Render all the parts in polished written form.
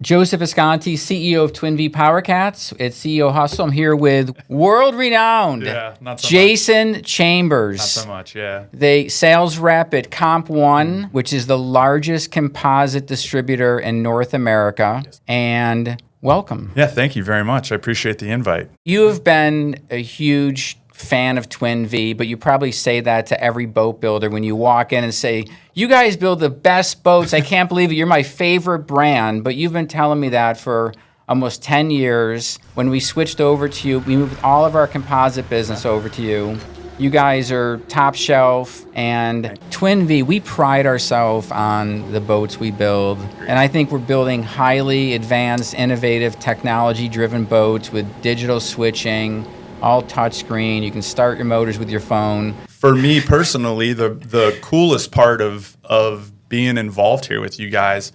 Joseph Visconti, CEO of Twin Vee Power Cats at CEO Hustle. I'm here with world-renowned not so Jason much. Chambers. Not so much, yeah. The sales rep at Comp One, which is the largest composite distributor in North America. Yes. And welcome. Yeah, thank you very much. I appreciate the invite. You have been a huge fan of Twin Vee, but you probably say that to every boat builder when you walk in and say, you guys build the best boats. I can't believe it. You're my favorite brand. But you've been telling me that for almost 10 years. When we switched over to you, we moved all of our composite business over to you. You guys are top shelf, and Twin Vee, we pride ourselves on the boats we build. And I think we're building highly advanced, innovative, technology-driven boats with digital switching, all touchscreen. You can start your motors with your phone. For me personally, the coolest part of being involved here with you guys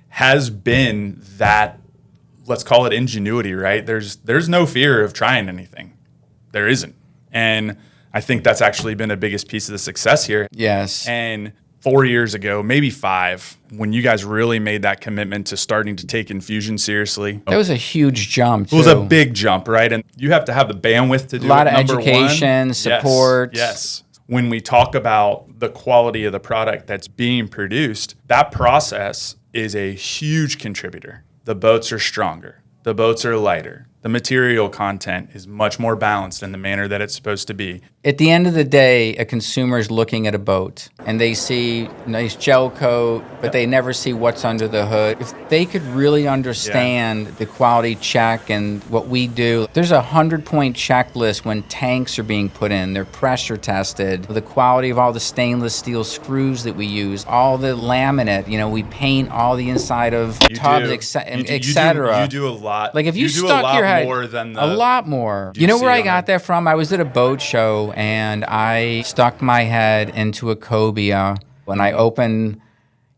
has been that, let's call it ingenuity, right? There's no fear of trying anything. There isn't. And I think that's actually been the biggest piece of the success here. Yes. And 4 years ago, maybe 5, when you guys really made that commitment to starting to take infusion seriously. That was a huge jump, too. It was a big jump, right? And you have to have the bandwidth to do it. A lot of education, support. Yes. When we talk about the quality of the product that's being produced, that process is a huge contributor. The boats are stronger. The boats are lighter. The material content is much more balanced in the manner that it's supposed to be. At the end of the day, a consumer is looking at a boat and they see a nice gel coat, but they never see what's under the hood. If they could really understand the quality check and what we do, there's a 100-point checklist when tanks are being put in. They're pressure tested. The quality of all the stainless steel screws that we use, all the laminate, we paint all the inside of tubs, etc. You do a lot. Like if you do stuck a lot your head, more than a lot more. You know where I got that from? I was at a boat show and I stuck my head into a cobia when I opened,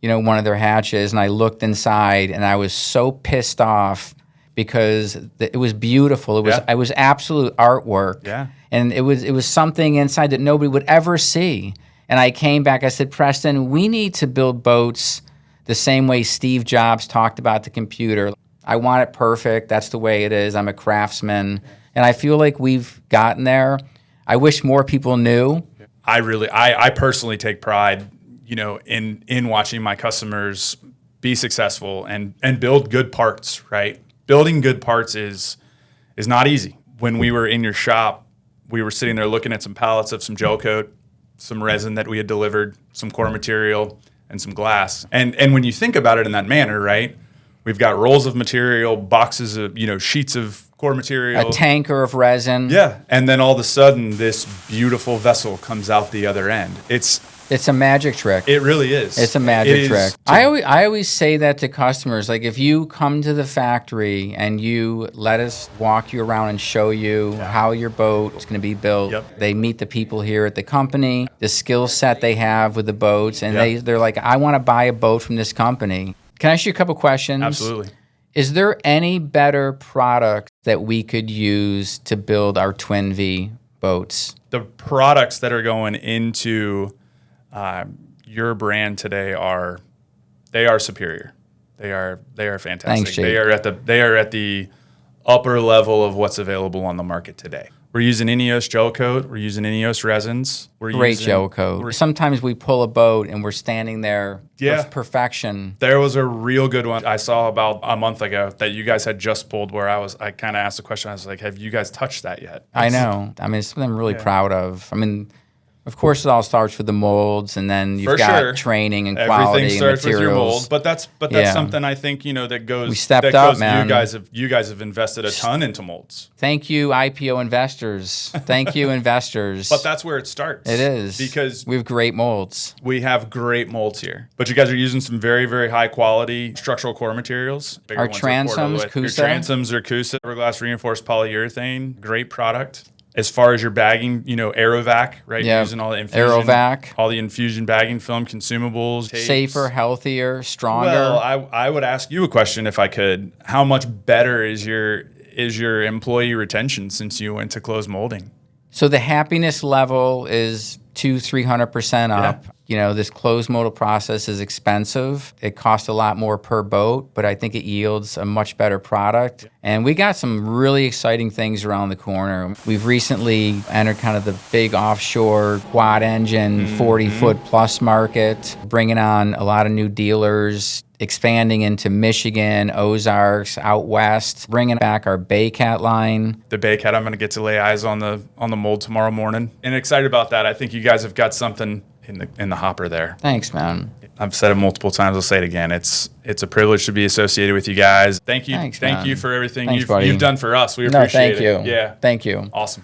one of their hatches, and I looked inside and I was so pissed off because it was beautiful. It was absolute artwork. Yeah. And it was something inside that nobody would ever see. And I came back, I said, Preston, we need to build boats the same way Steve Jobs talked about the computer. I want it perfect. That's the way it is. I'm a craftsman. And I feel like we've gotten there. I wish more people knew. I personally take pride, in watching my customers be successful and build good parts, right? Building good parts is not easy. When we were in your shop, we were sitting there looking at some pallets of some gel coat, some resin that we had delivered, some core material, and some glass. And when you think about it in that manner, right? We've got rolls of material, boxes of, sheets of core material. A tanker of resin. Yeah. And then all of a sudden, this beautiful vessel comes out the other end. It's a magic trick. It really is. It's a magic trick. I always say that to customers. Like if you come to the factory and you let us walk you around and show you how your boat is going to be built. Yep. They meet the people here at the company, the skill set they have with the boats, and they're like, I want to buy a boat from this company. Can I ask you a couple questions? Absolutely. Is there any better product that we could use to build our Twin Vee boats? The products that are going into your brand today are superior. They are fantastic. Thanks, Jake. They are at the upper level of what's available on the market today. We're using Ineos gel coat. We're using Ineos resins. Great gel coat. Sometimes we pull a boat and we're standing there with perfection. There was a real good one I saw about a month ago that you guys had just pulled where I kind of asked the question. I was like, have you guys touched that yet? I know. I mean, it's something I'm really proud of. I mean, of course, it all starts with the molds, and then you've got training and quality and materials. Everything starts with your mold, but that's something I think that goes. We stepped up, man. You guys have invested a ton into molds. Thank you, IPO investors. Thank you, investors. But that's where it starts. It is because we have great molds. We have great molds here, but you guys are using some very, very high quality structural core materials. Our transoms, Your transoms are Kusa, fiberglass reinforced polyurethane. Great product. As far as your bagging, Aerovac, right? Yeah. Using all the infusion, Aerovac. all the infusion bagging film consumables, tapes. Safer, healthier, stronger. Well, I would ask you a question if I could. How much better is your employee retention since you went to closed molding? So the happiness level is 200-300% up. You know, this closed modal process is expensive. It costs a lot more per boat, but I think it yields a much better product. And we got some really exciting things around the corner. We've recently entered kind of the big offshore quad engine 40-foot plus market, bringing on a lot of new dealers, expanding into Michigan, Ozarks, out west, bringing back our Baycat line. The Baycat, I'm going to get to lay eyes on the mold tomorrow morning, and excited about that. I think you guys have got something in the hopper there. Thanks, man. I've said it multiple times. I'll say it again. It's a privilege to be associated with you guys. Thank you. Thanks, thank man. you for everything Thanks, buddy. you've done for us. We appreciate it. Thank you. Yeah. Thank you. Awesome.